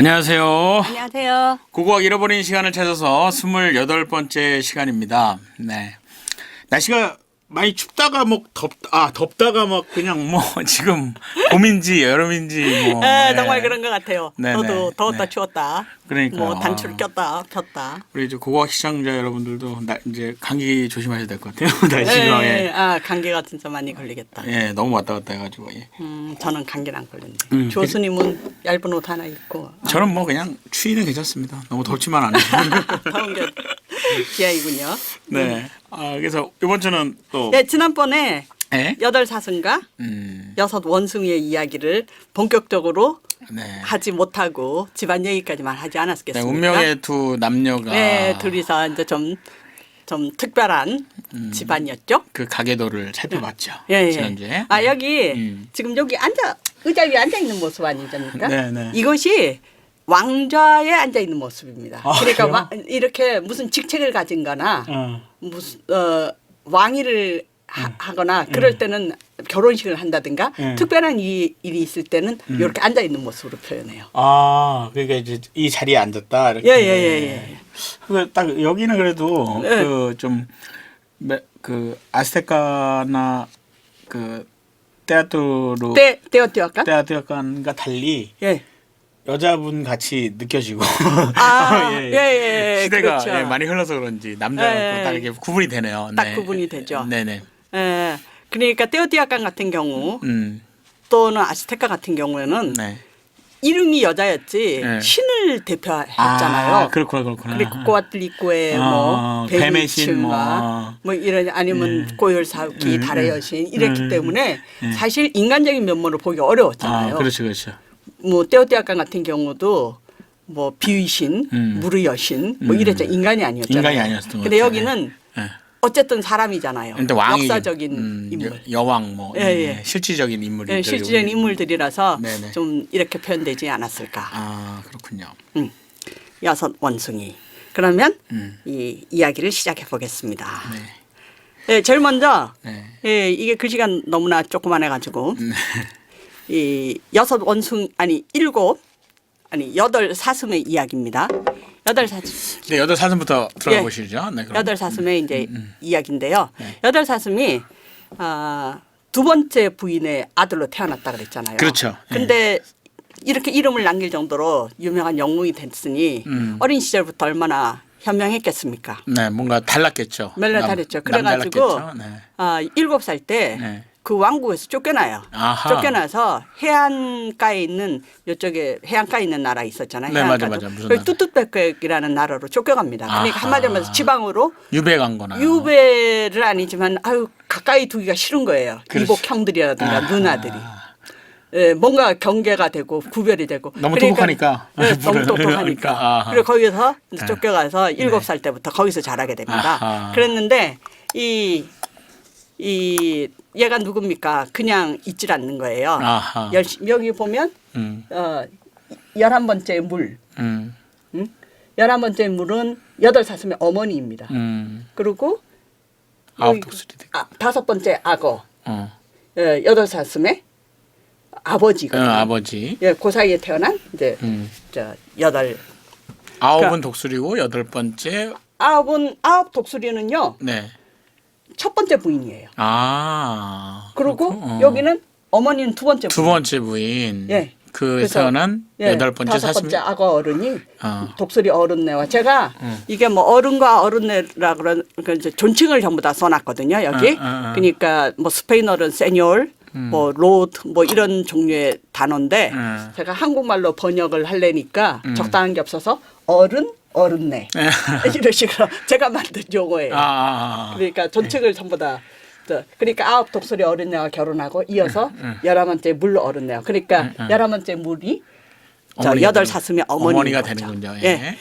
안녕하세요. 안녕하세요. 고고학 잃어버린 시간을 찾아서 28번째 시간입니다. 네. 날씨가 많이 춥다가 뭐 덥다가 막 그냥 뭐 지금 봄인지 여름인지 뭐. 네, 네. 정말 그런 것 같아요. 네네. 저도 더웠다 네. 추웠다. 그러니까요. 뭐 단추를 꼈다 폈다. 우리 이제 고고학 시청자 여러분들도 이제 감기 조심하셔야 될 것 같아요. 날씨가. 네, 감기가 진짜 많이 걸리겠다. 예, 너무 왔다 갔다 해가지고. 예. 저는 감기는 안 걸렸네. 조수님은 얇은 옷 하나 입고. 저는 뭐 그냥 추위는 괜찮습니다. 너무 덥지만 않아요. 더운 게 기아이군요. 네. 그래서 이번 주는 또. 네, 지난번에 예? 여덟 사슴과 여섯 원숭이의 이야기를 본격적으로 네. 하지 못하고 집안 얘기까지만 하지 네, 않았겠습니까? 운명의 두 남녀가 네, 둘이서 이제 좀 특별한 집안이었죠. 그 가계도를 살펴봤죠. 예. 지난주에. 여기 지금 여기 의자 위에 앉아 있는 모습 아니십니까? 네. 이것이 왕좌에 앉아 있는 모습입니다. 그러니까 그래요? 이렇게 무슨 직책을 가진거나 무슨 왕위를 하거나 그럴 때는 결혼식을 한다든가 특별한 일이 있을 때는 이렇게 앉아 있는 모습으로 표현해요. 그러니까 이제 이 자리에 앉았다. 이렇게. 예. 딱 여기는 그래도 네. 그 아스테카나 그 테아트로 테아트간과 달리 예. 여자분 같이 느껴지고 예. 시대가 그렇죠. 많이 흘러서 그런지 남자가 딱 이렇게 구분이 되네요. 딱 네. 구분이 되죠. 네네. 예. 그러니까 테오티아칸 같은 경우 또는 아스테카 같은 경우에는 네. 이름이 여자였지 네. 신을 대표했잖아요. 그렇구나. 그리고 꼬아틀리코의 뭐 뱀의 신, 뱀의신과 뭐 이런 아니면 고열사기 달의 여신 이랬기 때문에 사실 인간적인 면모를 보기 어려웠잖아요. 그렇죠. 뭐 테오티아칸 같은 경우도 뭐 비위신, 물의 여신 뭐 이랬죠. 인간이 아니었잖아요. 인간이 아니었던 것 근데 같아요. 여기는 네. 어쨌든 사람이잖아요. 근데 왕이 역사적인 인물. 여왕 뭐 예. 실질적인 인물이 네, 실질적인 인물들이라서 네네. 좀 이렇게 표현되지 않았을까. 그렇군요. 여섯 원숭이. 그러면 이 이야기를 시작해 보겠습니다. 네. 네, 제일 먼저 네. 이게 글씨가 너무나 조그만해 가지고 이 여섯 여덟 사슴의 이야기입니다. 여덟 사슴. 네, 여덟 사슴부터 들어가 보시죠. 네, 그럼. 여덟 사슴의 이제 이야기인데요. 네. 여덟 사슴이 두 번째 부인의 아들로 태어났다 그랬잖아요. 그렇죠. 근데 이렇게 이름을 남길 정도로 유명한 영웅이 됐으니 어린 시절부터 얼마나 현명했겠습니까? 네, 뭔가 달랐겠죠. 달랐죠. 그래가지고 남달랐겠죠. 네. 7살 때 그 왕국에서 쫓겨나요. 아하. 쫓겨나서 해안가에 있는 이쪽에 해안가에 있는 나라 있었잖아요. 네, 해안가도. 맞아. 무슨 그 나라? 뚜뚜백이라는 나라로 쫓겨갑니다. 그러니까 아하. 한마디로 말해서 지방으로 유배 간 거나. 유배를 아니지만 가까이 두기가 싫은 거예요. 그렇지. 이복 형들이라든가 아하. 누나들이. 예, 뭔가 경계가 되고 구별이 되고. 너무 똑똑하니까. 네, 너무 똑똑하니까. 그러니까. 아하. 그리고 거기서 이제 쫓겨가서 7살 때부터 거기서 자라게 됩니다. 아하. 그랬는데 이 얘가 누굽니까? 그냥 있질 않는 거예요. 아하. 여기 보면 11번째 물. 11번째 물은 여덟 사슴의 어머니입니다. 그리고 아홉 독수리. 5번째 악어. 여덟 사슴의 아버지거든요. 아버지. 예, 그 사이에 태어난 이제 아홉은 독수리고 여덟 번째. 아홉 독수리는요. 네. 첫 번째 부인이에요. 그리고 그렇고, 여기는 어머니는 두 번째 부인. 두 번째 부인. 예. 그래서, 태어난 여덟 번째 5번째 사슴. 악어 어른이 독수리 어른네와 제가 이게 뭐 어른과 어른네라 그런 그 이제 존칭을 전부 다 써놨거든요 여기. 그러니까 뭐 스페인어는 세뇨르, 뭐 로드 뭐 이런 종류의 단어인데 제가 한국말로 번역을 하려니까 적당한 게 없어서 어른네 이런 식으로 제가 만든 용어예요. 그러니까 존칭을 전부 다. 그러니까 9 독수리 어른네와 결혼하고 이어서 11번째 물 어른네와 그러니까 11번째 물이 여덟 사슴의 어머니가 되는군요. 예.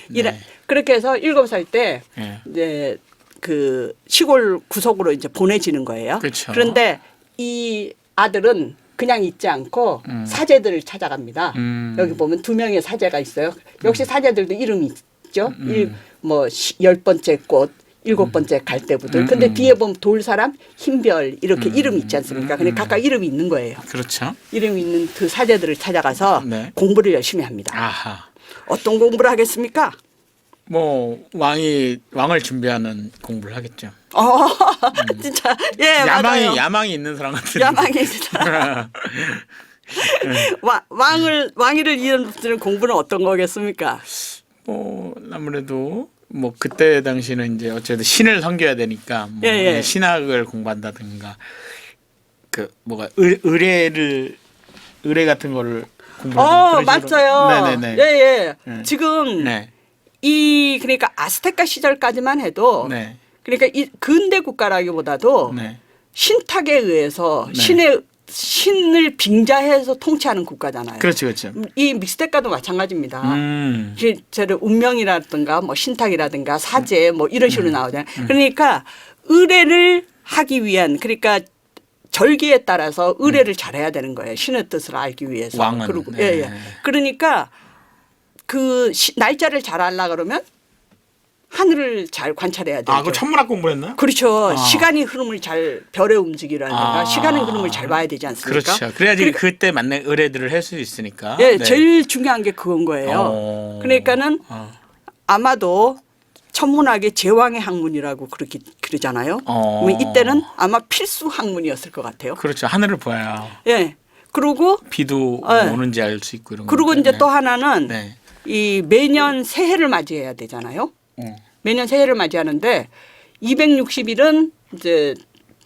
그렇게 해서 7살 때 이제 그 시골 구석으로 이제 보내지는 거예요. 그렇죠. 그런데 이 아들은 그냥 있지 않고 사제들을 찾아갑니다. 여기 보면 2명의 사제가 있어요. 역시 사제들도 이름이 있죠. 뭐 10번째 꽃, 7번째 갈대부들. 근데 뒤에 보면 돌사람, 흰별 이렇게 이름이 있지 않습니까? 근데 각각 이름이 있는 거예요. 그렇죠. 이름이 있는 그 사제들을 찾아가서 공부를 열심히 합니다. 어떤 공부를 하겠습니까? 뭐 왕을 준비하는 공부를 하겠죠. 진짜 예 맞아요. 야망이 있는 사람 같은. 야망이 있다. 왕위를 이루는 공부는 어떤 거겠습니까? 뭐 아무래도 뭐 그때 당시는 이제 어쨌든 신을 섬겨야 되니까 뭐 예. 신학을 공부한다든가 그 뭐가 의뢰 같은 거를 공부하는 맞아요. 네네네. 예. 네. 지금 네. 그러니까 아스테카 시절까지만 해도 네. 그러니까 이 근대 국가라기보다도 네. 신탁에 의해서 네. 신을 빙자해서 통치하는 국가잖아요. 그렇죠. 이 믹스테카도 마찬가지입니다. 제를 운명이라든가 뭐 신탁이라든가 사제 뭐 이런 식으로 나오잖아요. 그러니까 의뢰를 하기 위한 그러니까 절기에 따라서 의뢰를 잘해야 되는 거예요. 신의 뜻을 알기 위해서. 왕은. 그리고 네. 예. 그러니까 그 날짜를 잘 알라 그러면 하늘을 잘 관찰해야 되죠. 그 천문학 공부를 했나요? 그렇죠. 시간의 흐름을 별의 움직이라든가 시간의 흐름을 잘 봐야 되지 않습니까? 그렇죠. 그래야지 그때 맞는 의뢰들을 할 수 있으니까. 예, 네. 제일 중요한 게 그건 거예요. 그러니까는 아마도 천문학의 제왕의 학문이라고 그렇게 그러잖아요. 그러면 이때는 아마 필수 학문이었을 것 같아요. 그렇죠. 하늘을 봐야. 예. 그리고 비도 네. 오는지 알 수 있고 이런 거. 그리고 이제 또 하나는 네. 이 매년 새해를 맞이해야 되잖아요. 매년 새해를 맞이하는데 260일은 이제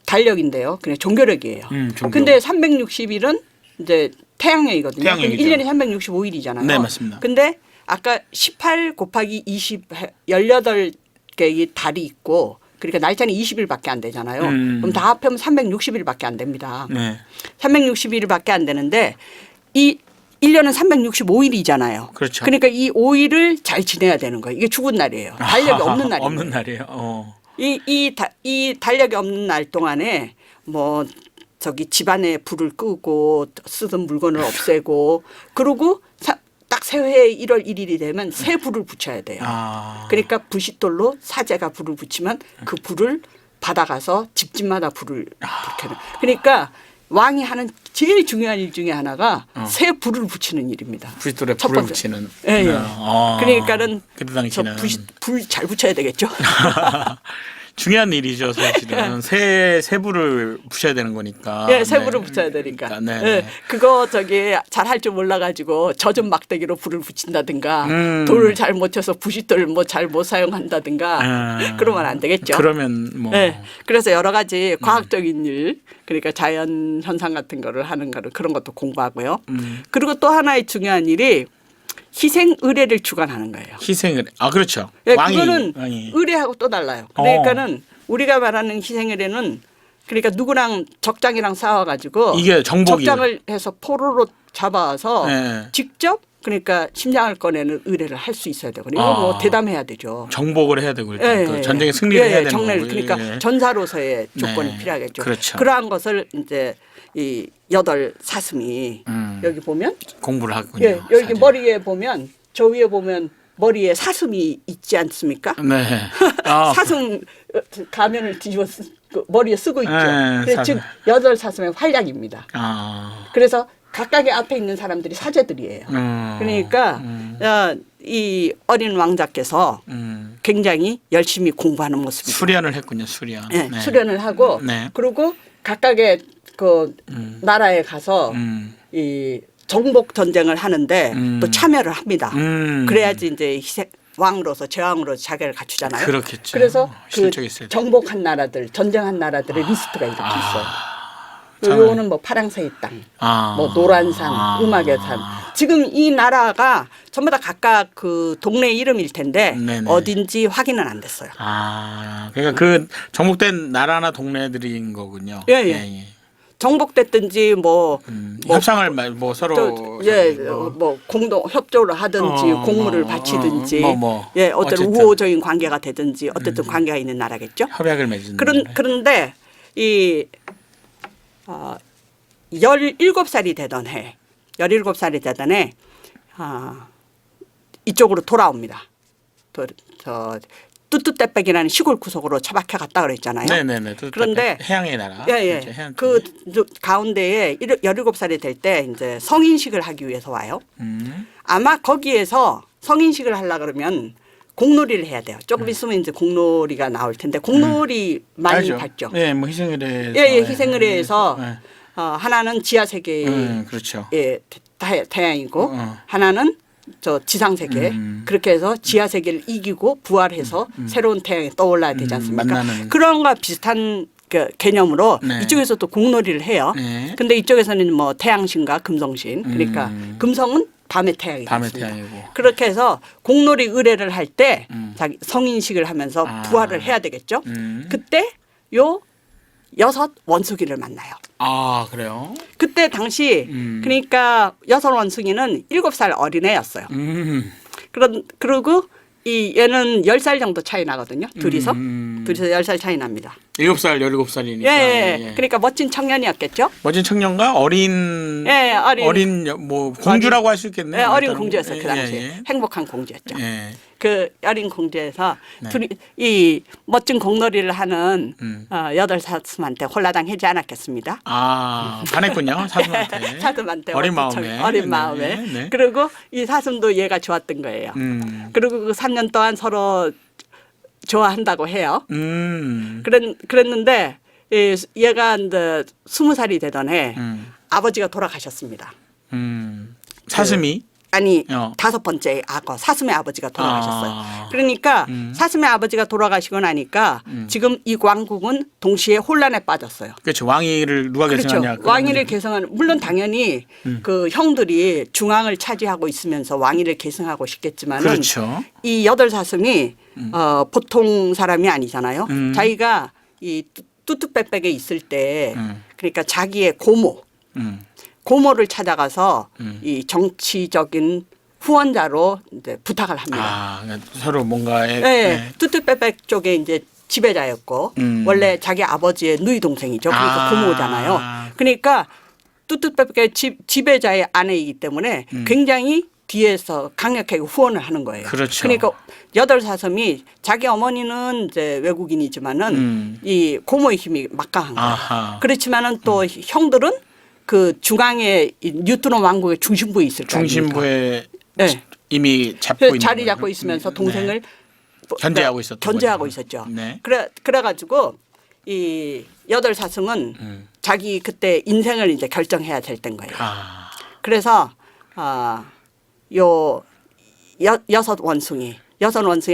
달력인데요. 그냥 종교력이에요. 종교. 근데 360일은 이제 태양력이거든요. 태양력이죠. 1년에 365일이잖아요. 네, 맞습니다. 근데 아까 18 곱하기 20 18개의 달이 있고 그러니까 날짜는 20일밖에 안 되잖아요. 그럼 다 합하면 360일밖에 안 됩니다. 네. 360일밖에 안 되는데 이 1년은 365일이잖아요. 그렇죠. 그러니까 이 5일을 잘 지내야 되는 거예요. 이게 죽은 날이에요. 달력이 없는 날이에요. 없는 날이에요. 이 달력이 없는 날 동안에 뭐 저기 집안에 불을 끄고 쓰던 물건을 없애고 그러고 딱 새해 1월 1일이 되면 새 불을 붙여야 돼요. 그러니까 부싯돌로 사제가 불을 붙이면 그 불을 받아가서 집집마다 불을 붙여요. 그러니까 왕이 하는 제일 중요한 일 중에 하나가 새 불을 붙이는 일입니다. 부싯돌에 첫 불을 번째. 붙이는. 예. 그러니까는 그때 당시는 불 잘 붙여야 되겠죠. 중요한 일이죠, 사실은. 새 불을 부셔야 되는 거니까. 예, 새 불을 붙여야 되니까. 네. 예, 그거 잘 할 줄 몰라가지고 젖은 막대기로 불을 붙인다든가 돌을 잘 못 쳐서 부싯돌 뭐 잘 못 사용한다든가 그러면 안 되겠죠. 그러면 뭐. 예, 그래서 여러 가지 과학적인 일 그러니까 자연 현상 같은 거를 하는 거를 그런 것도 공부하고요. 그리고 또 하나의 중요한 일이 희생 의례를 주관하는 거예요. 희생을 그렇죠. 예, 왕이 그거는 의례하고 또 달라요. 그러니까는 우리가 말하는 희생 의례는 그러니까 누구랑 적장이랑 싸워가지고 이게 정복이 적장을 해서 포로로 잡아와서 네. 직접 그러니까 심장을 꺼내는 의례를 할 수 있어야 되고 이거 뭐 대담해야 되죠. 정복을 해야 되고 일단 예, 그 예. 전쟁에 승리를 해야 되는 정례를 거고. 그러니까 전사로서의 조건이 네. 필요하겠죠. 그렇죠. 그러한 것을 이제 이 8사슴이 여기 보면 공부를 하군요. 예, 여기 사실. 머리에 보면 저 위에 보면 머리에 사슴이 있지 않습니까? 네. 사슴 가면을 뒤집어 머리에 쓰고 있죠. 네, 그래서 즉 8사슴의 활약입니다. 그래서 각각의 앞에 있는 사람들이 사제들이에요. 그러니까 이 어린 왕자께서 굉장히 열심히 공부하는 모습이죠. 수련을 했군요. 수련. 네, 네. 수련을 하고 네. 그리고 각각의 그 나라에 가서 이 정복 전쟁을 하는데 또 참여를 합니다. 그래야지 이제 왕으로서 제왕으로서 자격을 갖추잖아요. 그렇겠죠. 그래서 그 실적이 있어야 정복한 나라들, 전쟁한 나라들의 리스트가 이렇게 있어요. 요거는 뭐 파랑새의 땅, 뭐 노란산, 음악의 산. 지금 이 나라가 전부 다 각각 그 동네 이름일 텐데 네네. 어딘지 확인은 안 됐어요. 그러니까 그 정복된 나라나 동네들인 거군요. 예. 정복됐든지 뭐 협상을 뭐 서로 뭐 공동 협조를 하든지 공물을 바치든지 어떤 어쨌든. 우호적인 관계가 되든지 어쨌든 관계가 있는 나라겠죠. 협약을 맺은. 그런데 이 17살이 되던 해 17살이 되던 해 이쪽으로 돌아옵니다. 저 뚜뚜떼백이라는 시골 구석으로 처박혀 갔다 그랬잖아요. 네네네. 그런데 해양의 나라. 예. 그 가운데에 17살이 될 때 이제 성인식을 하기 위해서 와요. 아마 거기에서 성인식을 하려 그러면 공놀이를 해야 돼요. 조금 있으면 이제 공놀이가 나올 텐데 공놀이 많이 알죠. 봤죠. 네, 뭐 희생의례에서. 예, 예, 희생의례에서 네. 하나는 지하세계의 그렇죠. 태양이고 하나는 저 지상세계 그렇게 해서 지하세계를 이기고 부활해서 새로운 태양이 떠올라야 되지 않습니까? 만나는. 그런 거와 비슷한 그 개념으로 네. 이쪽에서도 공놀이를 해요. 네. 근데 이쪽에서는 뭐 태양신과 금성신 그러니까 금성은 밤의 태양이 밤의 있습니다. 태양이고. 그렇게 해서 공놀이 의례를 할 때 자기 성인식을 하면서 부활을 해야 되겠죠. 그때 요 6 원숭이를 만나요. 아, 그래요? 그때 당시 그러니까 6 원숭이는 7살 어린애였어요. 그리고 이 얘는 10살 정도 차이 나거든요. 둘이서 10살 차이 납니다. 7살, 17살이니까. 예. 그러니까 멋진 청년이었겠죠. 멋진 청년과 어린 예, 어린 뭐 공주라고 할 수 있겠네요. 예, 어린 일단은. 공주였어요. 그 당시에. 예. 행복한 공주였죠. 예. 그 어린 공주에서 네. 둘이 이 멋진 공놀이를 하는 8사슴한테 홀라당하지 않았겠습니다. 아, 반했군요. 사슴한테. 사슴한테 어린 멋진 마음에. 어린 네, 마음에. 네. 그리고 이 사슴도 얘가 좋았던 거예요. 그리고 그 3년 동안 서로 좋아한다고 해요. 그랬는데 얘가 이제 20살이 되던 해 아버지가 돌아가셨습니다. 사슴이. 아니 5번째 악어 사슴의 아버지가 돌아가셨어요. 그러니까 사슴의 아버지가 돌아가시고 나니까 지금 이 왕국은 동시에 혼란에 빠졌어요. 그렇죠. 왕위를 누가 그렇죠. 계승하냐. 왕위를 계승하는 물론 당연히 그 형들이 중앙을 차지하고 있으면서 왕위를 계승하고 싶겠지만은 그렇죠. 이 8사슴이 보통 사람이 아니잖아요. 자기가 이 뚜뚜빽빽에 있을 때 그러니까 자기의 고모를 찾아가서 이 정치적인 후원자로 이제 부탁을 합니다. 아, 서로 뭔가에. 네. 뚜뚜빽빽 쪽에 이제 지배자였고 원래 자기 아버지의 누이 동생이죠. 그러니까 고모잖아요. 그러니까 뚜뚜빽빽의 지배자의 아내이기 때문에 굉장히 뒤에서 강력하게 후원을 하는 거예요. 그렇죠. 그러니까 8사슴이 자기 어머니는 이제 외국인이지만은 이 고모의 힘이 막강한 거예요. 아하. 그렇지만은 또 형들은 그 중앙에 뉴트론 왕국의 중심부에 있을 거 아닙니까? 중심부에 네. 이미 잡고 그래서 있는 자리 거예요? 잡고 있으면서 동생을 견제하고 있었던 견제하고 거죠. 있었죠. 네. 그래가지고 이 8사슴은 자기 그때 인생을 이제 결정해야 될 때인 거예요. 아. 그래서 요 6 원숭이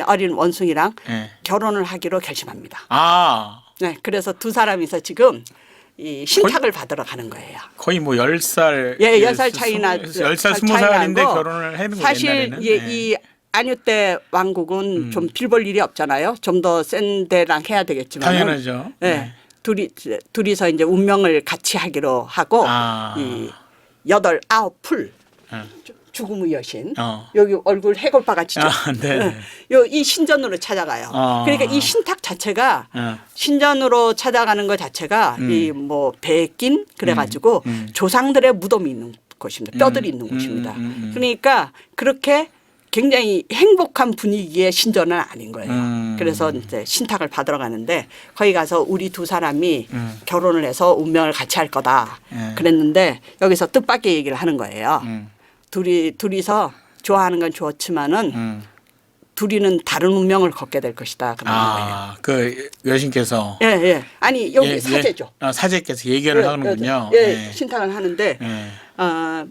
어린 원숭이랑 네. 결혼을 하기로 결심합니다. 아. 네, 그래서 두 사람이서 지금 이 신탁을 받으러 가는 거예요. 거의 뭐 10살. 예, 10살 차이나 10살, 차이 20살인데 나고 결혼을 하는 거예요. 사실 이 안유 때 왕국은 좀 빌 볼 일이 없잖아요. 좀 더 센 데랑 해야 되겠지만. 당연하죠. 네. 둘이서 이제 운명을 같이 하기로 하고 이 8, 9풀 죽음의 여신 여기 얼굴 해골바 같이 네. 이 신전으로 찾아가요. 그러니까 이 신탁 자체가 신전으로 찾아가는 것 자체가 이 뭐 베낀 그래가지고 조상들의 무덤이 있는 곳입니다. 뼈들이 있는 곳입니다. 그러니까 그렇게 굉장히 행복한 분위기의 신전은 아닌 거예요. 그래서 이제 신탁을 받으러 가는데 거기 가서 우리 두 사람이 결혼을 해서 운명을 같이 할 거다. 그랬는데 여기서 뜻밖의 얘기를 하는 거예요. 둘이서 좋아하는 건 좋지만은 둘이는 다른 운명을 걷게 될 것이다. 그러는 거예요. 그 여신께서. 예. 아니 여기 사제죠. 사제께서 얘기를 하는군요. 예, 신탁을 하는데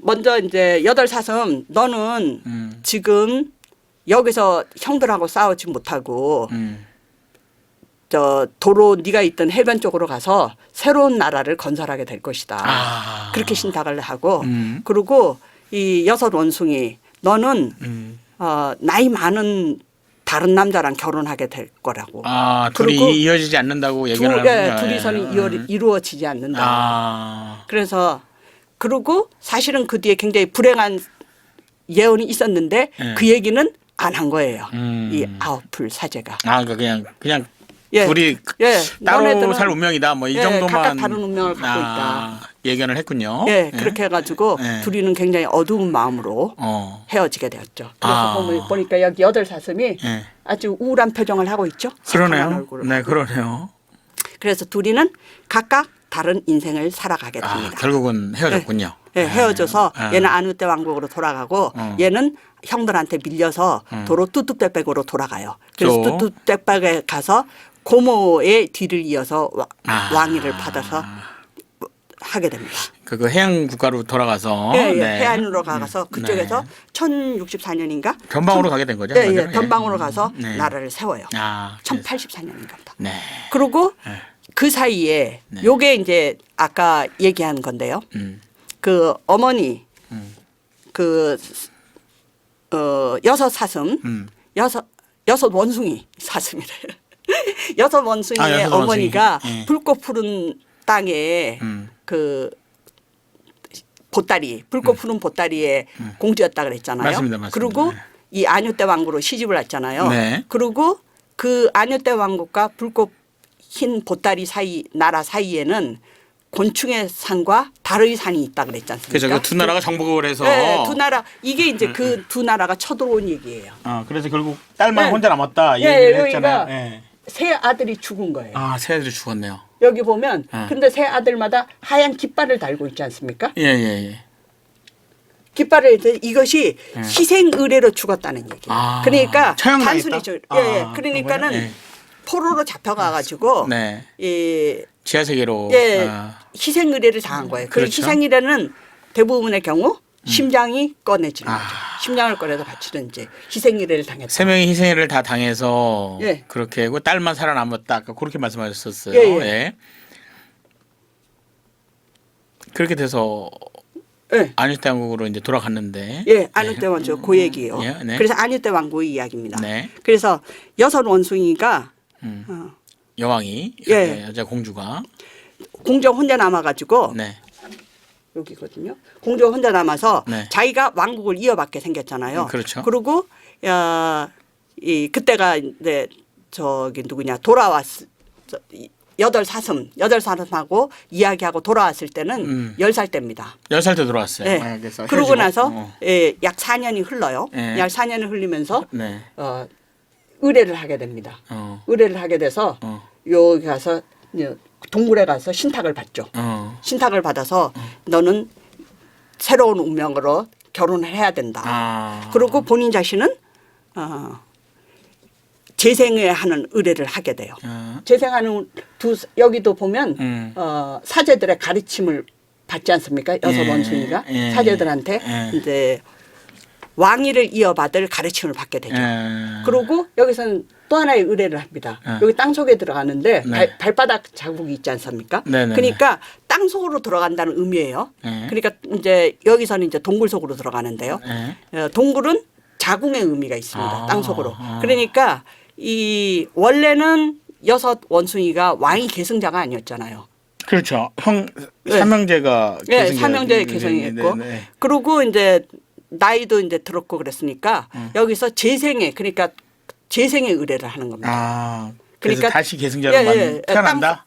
먼저 이제 8사슴 너는 지금 여기서 형들하고 싸우지 못하고 저 도로 네가 있던 해변 쪽으로 가서 새로운 나라를 건설하게 될 것이다. 그렇게 신탁을 하고 그리고 이 6 원숭이 너는 나이 많은 다른 남자랑 결혼하게 될 거라고. 둘이 이어지지 않는다고 얘기를 하는군요. 둘이서는 이루어지지 않는다. 그래서 그리고 사실은 그 뒤에 굉장히 불행한 예언이 있었는데 그 얘기는 안 한 거예요. 이 9풀 사제가. 그냥 둘이 따로 너네들은 살 운명이다. 뭐 이 정도만 각각 다른 운명을 갖고 있다. 예견을 했군요. 그렇게 해가지고 둘이는 굉장히 어두운 마음으로 헤어지게 되었죠. 그래서 보니까 여기 8사슴이 아주 우울한 표정을 하고 있죠. 그러네요. 네, 그러네요. 그래서 둘이는 각각 다른 인생을 살아가게 됩니다. 결국은 헤어졌군요. 예, 헤어져서 아. 얘는 아누테 왕국으로 돌아가고 얘는 형들한테 밀려서 도로 뚜뚜백백으로 돌아가요. 그래서 또? 뚜뚜백백에 가서 고모의 뒤를 이어서 아. 왕위를 받아서 하게 됩니다. 그 해양 국가로 돌아가서 예, 예. 네. 해안으로 가서 그쪽에서 1064년인가 변방으로 가게 된 거죠? 예, 예. 그대로? 변방으로 가서 네. 나라를 세워요. 아, 1084년인가 보다. 네. 그리고 네. 그 사이에 네. 요게 이제 아까 얘기한 건데요. 그 어머니 그 여섯 사슴 여섯 원숭이 사슴이래. 여섯 원숭이의 여섯 원숭이. 어머니가 예. 불꽃 푸른 땅에 그 보따리 불꽃 푸른 보따리의 공주였다 그랬잖아요. 맞습니다, 맞습니다. 그리고 네. 이 아뉴떼 왕국으로 시집을 왔잖아요. 네. 그리고 그 아뉴떼 왕국과 불꽃 흰 보따리 사이 나라 사이에는 곤충의 산과 달의 산이 있다 그랬지 않습니까? 그래서 그 두 나라가 정복을 해서 네, 두 나라 이게 이제 그 두 나라가 쳐들어온 얘기예요. 그래서 결국 딸만 네. 혼자 남았다 이 예, 얘기를 여기가 했잖아요. 예. 새 아들이 죽은 거예요. 아, 새 아들이 죽었네요. 여기 보면 근데 새 아들마다 하얀 깃발을 달고 있지 않습니까? 예, 예, 예. 깃발을 해서 이것이 희생 의례로 죽었다는 얘기예요. 아, 그러니까 처형당했다? 단순히 아, 예, 예. 그러니까는 그런 거예요? 예. 포로로 잡혀가 가지고 네. 이 지하 세계로 예, 희생 의례를 당한 거예요. 그 그렇죠. 희생 의례는 대부분의 경우 심장이 꺼내지는 아. 거죠. 심장을 꺼내서 바치는 이제 희생 의례를 당했다. 세 명이 희생을 다 당해서 예. 그렇게 하고 딸만 살아남았다. 아까 그렇게 말씀하셨었어요. 예, 예. 예. 그렇게 돼서 예. 안유태 왕국으로 이제 돌아갔는데. 예, 아뉴떼 왕국 그 얘기예요. 예, 네. 그래서 아뉴떼 왕국의 이야기입니다. 네. 그래서 여섯 원숭이가 여왕이 예. 여자 공주가 공주 혼자 남아가지고 네. 여기거든요. 공주가 혼자 남아서 네. 자기가 왕국을 이어받게 생겼잖아요. 그렇죠. 그리고 이 그때가 이제 저기 누구냐 돌아왔 여덟 사슴하고 이야기하고 돌아왔을 때는 10살 때입니다. 10살 때 들어왔어요. 네. 그래서 그러고 헤어지고. 나서 예, 약 4년이 흘러요. 네. 약 4년이 흘리면서 네. 의례를 하게 됩니다. 의례를 하게 돼서 여기 가서 동굴에 가서 신탁을 받죠. 신탁을 받아서 너는 새로운 운명으로 결혼을 해야 된다. 아. 그리고 본인 자신은 재생을 하는 의례를 하게 돼요. 재생하는 여기도 보면 사제들의 가르침을 받지 않습니까? 여섯 예, 원숭이가 예, 사제들한테 예. 이제 왕위를 이어받을 가르침을 받게 되죠. 그리고 여기서는 또 하나의 의례를 합니다. 여기 땅 속에 들어가는데 네. 발바닥 자국이 있지 않습니까? 네네네. 그러니까 땅 속으로 들어간다는 의미예요. 네. 그러니까 이제 여기서는 이제 동굴 속으로 들어가는데요. 동굴은 자궁의 의미가 있습니다. 아, 땅 속으로. 그러니까 이 원래는 여섯 원숭이가 왕이 계승자가 아니었잖아요. 그렇죠. 네. 삼형제가 네, 삼형제 계승했고, 네. 그리고 이제 나이도 이제 들었고 그랬으니까 여기서 재생에 그러니까 재생의 의례를 하는 겁니다. 아, 그래서 다시 계승자로 태어난다.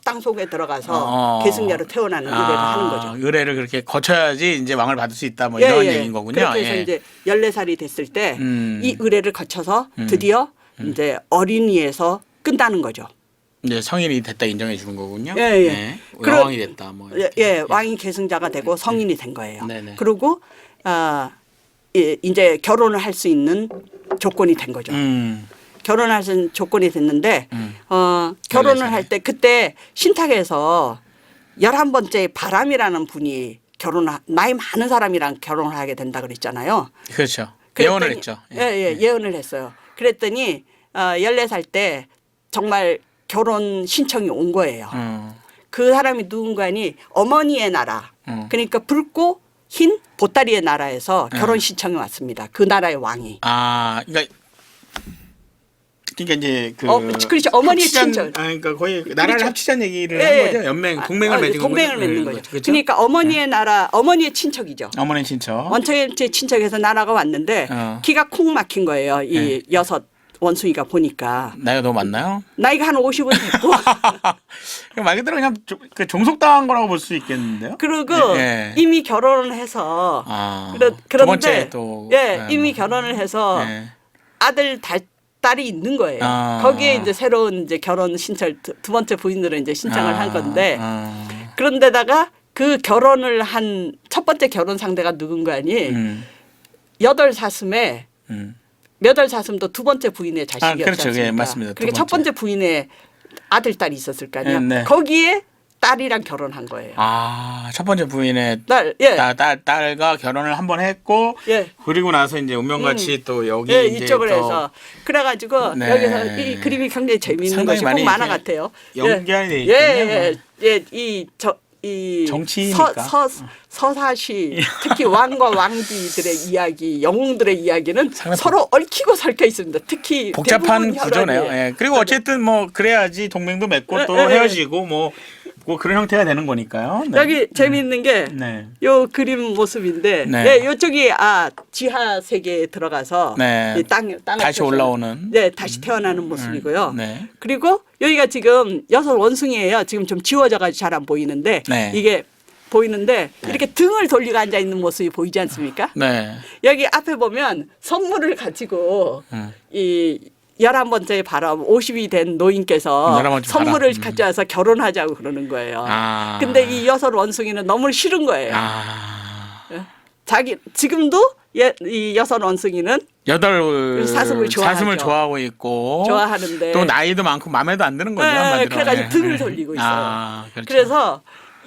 땅 속에 들어가서 계승자로 태어나는 의례를 하는 거죠. 의례를 그렇게 거쳐야지 이제 왕을 받을 수 있다. 뭐 이런 얘기인 거군요. 그렇게 해서 예. 이제 14살이 됐을 때 이 의례를 거쳐서 드디어 이제 어린이에서 끝나는 거죠. 이제 성인이 됐다 인정해 주는 거군요. 예, 예. 네. 그러- 왕이 됐다. 뭐 예, 예, 왕이 계승자가 되고 성인이 된 거예요. 네네. 그리고 이제 결혼을 할 수 있는 조건이 된 거죠. 결혼할 수 있는 조건이 됐는데 결혼을 할 때 그때 신탁에서 11번째 바람이라는 분이 나이 많은 사람이랑 결혼을 하게 된다 그랬잖아요. 그렇죠. 그랬더니- 예언을 했죠. 예, 예언을 했어요. 그랬더니 14살 때 정말 결혼 신청이 온 거예요. 그 사람이 누군가니 어머니의 나라. 그러니까 붉고 흰 보따리의 나라에서 결혼 신청이 왔습니다. 그 나라의 왕이. 아, 그러니까 이제 그 그렇죠. 어머니의 친척. 그러니까 거의 나라를 그렇죠. 합치자는 얘기를 예, 한 예. 거죠. 동맹을 맺은 동맹을 거죠. 맺는 거죠. 그렇죠? 그러니까 어머니의 나라, 어머니의 친척이죠. 어머니 친척. 원청의 친척에서 나라가 왔는데 기가 콩 막힌 거예요. 이 여섯 원숭이가 보니까. 나이가 너무 많나요? 나이가 한 50은 됐고. 말 그대로 그냥 종속당한 거라고 볼 수 있겠는데요. 그리고 예. 이미 결혼을 해서 두 그런데 번째 또 이미 결혼을 해서 예. 아들 딸이 있는 거예요. 거기에 이제 새로운 이제 결혼 신청 두 번째 부인으로 이제 신청을 한 건데 그런데다가 그 결혼을 한 첫 번째 결혼 상대가 누군가니 음. 여덟 사슴에 음. 여덟 사슴도 두 번째 부인의 자식이었지 그렇죠. 않습니까? 예, 맞습니다. 두 그러니까 첫 번째. 번째 부인의 아들 딸이 있었을 거 아니에요. 네. 거기에 딸이랑 결혼한 거예요. 첫 번째 부인의 예. 딸과 결혼을 한 번 했고, 예. 그리고 나서 이제 운명같이 또 여기 예, 이제 이쪽으로 또 해서 그래가지고 네. 여기서 이 그림이 굉장히 재미있는 상당히 것이 꼭 많이 만화 이렇게 같아요. 연결이 돼 예, 있군요. 이 정치니까. 서사시 특히 왕과 왕비들의 이야기, 영웅들의 이야기는 상당히 서로 얽히고 설켜 있습니다. 특히 복잡한 대부분 구조네요. 혈안이. 예. 그리고 어쨌든 뭐 그래야지 동맹도 맺고 또 예, 예. 헤어지고 뭐 그런 형태가 되는 거니까요. 네. 여기 재미있는 게 네. 요 그림 모습인데, 네. 예, 요쪽이 지하 세계에 들어가서 네. 이 땅을 다시 펴서, 올라오는. 네, 다시 태어나는 모습이고요. 네. 그리고 여기가 지금 여섯 원숭이에요. 지금 좀 지워져가지고 잘 안 보이는데 네. 이게 보이는데 이렇게 등을 돌리고 앉아 있는 모습이 보이지 않습니까? 네. 여기 앞에 보면 선물을 가지고 음. 이 11번째 바람 50이 된 노인께서 11번째 선물을 바람. 가져와서 결혼하자고 그러는 거예요. 아. 근데 이 여섯 원숭이는 너무 싫은 거예요. 지금도 이 여섯 원숭이는 여덟 사슴을 좋아하죠. 좋아하고 있고 좋아하는데 또 나이도 많고 마음에도 안 드는 거죠. 한마디로. 그래가지고 예. 등을 돌리고 있어요. 그렇죠. 그래서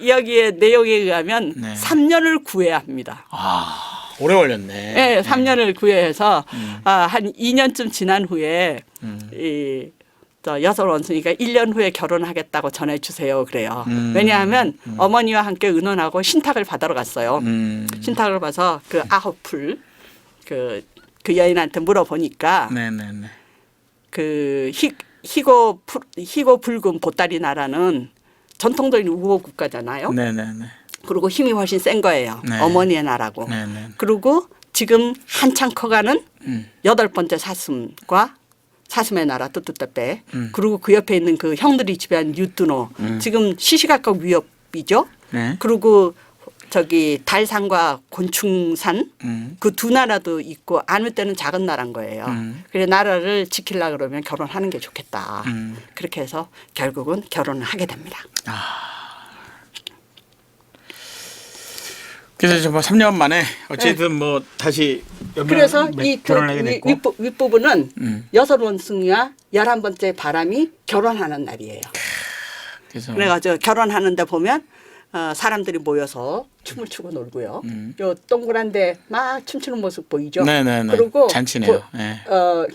여기에 내용에 의하면 네. 3년을 구해야 합니다. 오래 걸렸네. 네, 3년을 구해서 한 2년쯤 지난 후에 저 여섯 원숭이가 1년 후에 결혼하겠다고 전해주세요. 그래요. 왜냐하면 어머니와 함께 의논하고 신탁을 받으러 갔어요. 신탁을 봐서 그 아홉풀 그 여인한테 물어보니까 네네네. 그 희고 붉은 보따리 나라는 전통적인 우호 국가잖아요. 네네네. 그리고 힘이 훨씬 센 거예요. 네. 어머니의 나라고. 네네. 그리고 지금 한창 커가는 여덟 번째 사슴과 사슴의 나라 뚜뚜따빼 그리고 그 옆에 있는 그 형들이 지배한 유뚜노 지금 시시각각 위협이죠. 네. 그리고 저기 달산과 곤충산 그 두 나라도 있고 아무 때는 작은 나라인 거예요. 그래서 나라를 지키려고 그러면 결혼하는 게 좋겠다. 그렇게 해서 결국은 결혼을 하게 됩니다. 그래서 정말 3년 만에 어쨌든 뭐 다시 그래서 이 결혼을 하게 됐고 윗부분은 여섯 원숭이와 11번째 바람이 결혼하는 날이에요. 그래가지고 결혼하는데 보면 사람들이 모여서 춤을 추고 놀고요. 요 동그란데 막 춤추는 모습 보이죠? 네네네. 그리고 잔치네요. 네.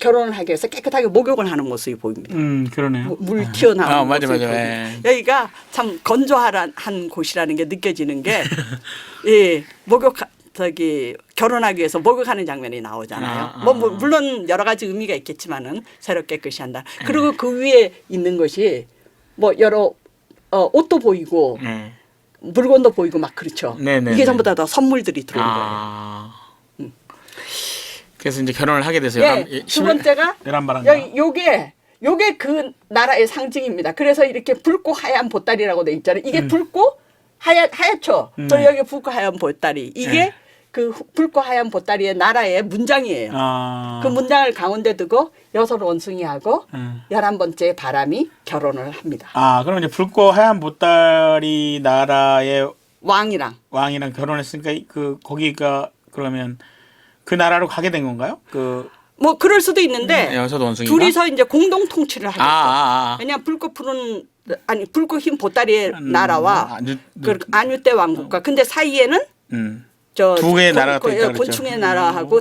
결혼을 하기 위해서 깨끗하게 목욕을 하는 모습이 보입니다. 그러네요. 물 튀어나오는 맞아, 모습이 맞아. 보입니다. 예. 여기가 참 건조한 곳이라는 게 느껴지는 게 예, 결혼하기 위해서 목욕하는 장면이 나오잖아요. 물론 여러 가지 의미가 있겠지만은 새롭게 깨끗이 한다. 그리고 그 위에 있는 것이 뭐 여러 옷도 보이고 물건도 보이고 막 그렇죠. 네네네. 이게 전부 다 선물들이 들어온 거예요. 그래서 이제 결혼을 하게 돼서 두 번째가 요게 그 나라의 상징입니다. 그래서 이렇게 붉고 하얀 보따리라고 돼 있잖아요. 이게 붉고 하얗죠. 그리고 여기 붉고 하얀 보따리. 이게 그 붉고 하얀 보따리의 나라의 문장이에요. 그 문장을 가운데 두고 여섯 원숭이하고 11번째 바람이 결혼을 합니다. 그럼 이제 붉고 하얀 보따리 나라의 왕이랑 결혼했으니까 거기가 그러면 그 나라로 가게 된 건가요? 뭐 그럴 수도 있는데 여섯 원숭이가? 둘이서 이제 공동 통치를 하겠죠. 왜냐하면 붉고 흰 보따리의 나라와 안유대 왕국과 근데 사이에는 두 개의 나라가 또 있다 그랬죠. 곤충의 나라하고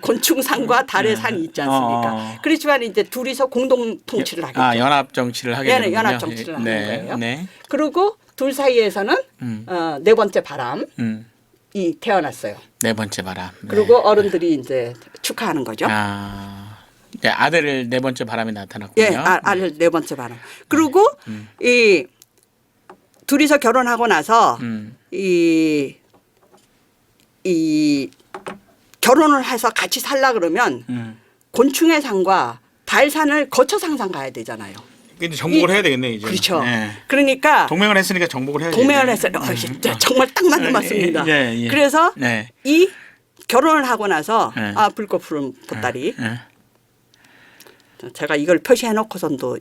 곤충산과 달의 산이 있지 않습니까? 그렇지만 이제 둘이서 공동 통치를 하겠죠. 연합 정치를 하게 되는군요. 연합 정치를 하는 거예요. 네. 그리고 둘 사이에서는 네 번째 바람이 태어났어요. 네 번째 바람. 그리고 어른들이 이제 축하하는 거죠. 아들 네 번째 바람이 나타났군요. 예, 아들 네 번째 바람. 그리고 이 둘이서 결혼하고 나서 이 결혼을 해서 같이 살라 그러면 곤충의 산과 달산을 거쳐서 항상 가야 되잖아요. 근데 정복을 해야 되겠네 이제. 그렇죠. 네. 그러니까 동맹을 했으니까 정복을 해야죠. 동맹을 했어요. 정말 딱 맞습니다. 그래서 이 결혼을 하고 나서 붉고 푸른 보따리 제가 이걸 표시해 놓고선도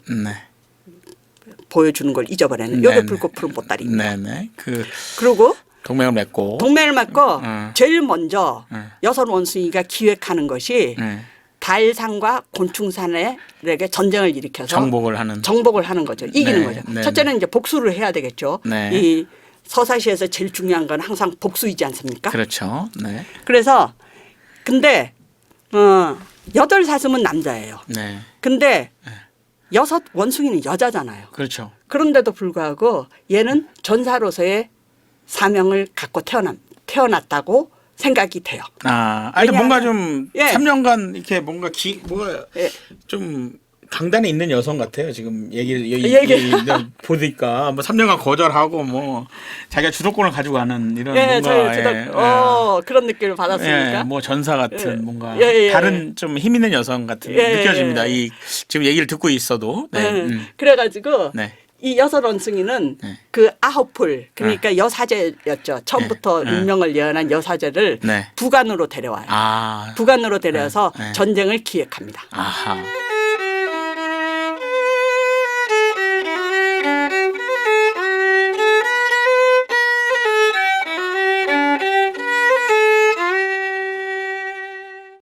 보여주는 걸 잊어버렸네. 여기 붉고 푸른 보따리입니다. 네네. 그리고 동맹을 맺고. 동맹을 맺고 음. 제일 먼저 여섯 원숭이가 기획하는 것이 달산과 곤충산에게 전쟁을 일으켜서 정복을 하는 거죠. 이기는 네, 거죠. 네, 첫째는 이제 복수를 해야 되겠죠. 네. 이 서사시에서 제일 중요한 건 항상 복수이지 않습니까? 그렇죠. 네. 그래서 근데 여덟 사슴은 남자예요. 네. 근데 여섯 원숭이는 여자잖아요. 그렇죠. 그런데도 불구하고 얘는 전사로서의 사명을 갖고 태어났다고 생각이 돼요. 아니 뭔가 좀 예. 3년간 이렇게 뭔가 예. 좀 강단에 있는 여성 같아요. 지금 얘기 보니까 뭐 3년간 거절하고 뭐 자기가 주도권을 가지고 가는 이런 예, 뭔가 그런 느낌을 받았습니까? 예, 뭐 전사 같은 예. 뭔가 예. 다른 좀 힘 있는 여성 같은 예. 느껴집니다. 이 지금 얘기를 듣고 있어도. 네. 그래가지고 네. 이 여섯 원숭이는 네. 그 아홉풀 그러니까 여사제였죠. 처음부터 운명을 예언한 여사제를 네. 부관으로 데려와요. 아. 부관으로 데려와서 네. 전쟁을 기획합니다. 아하.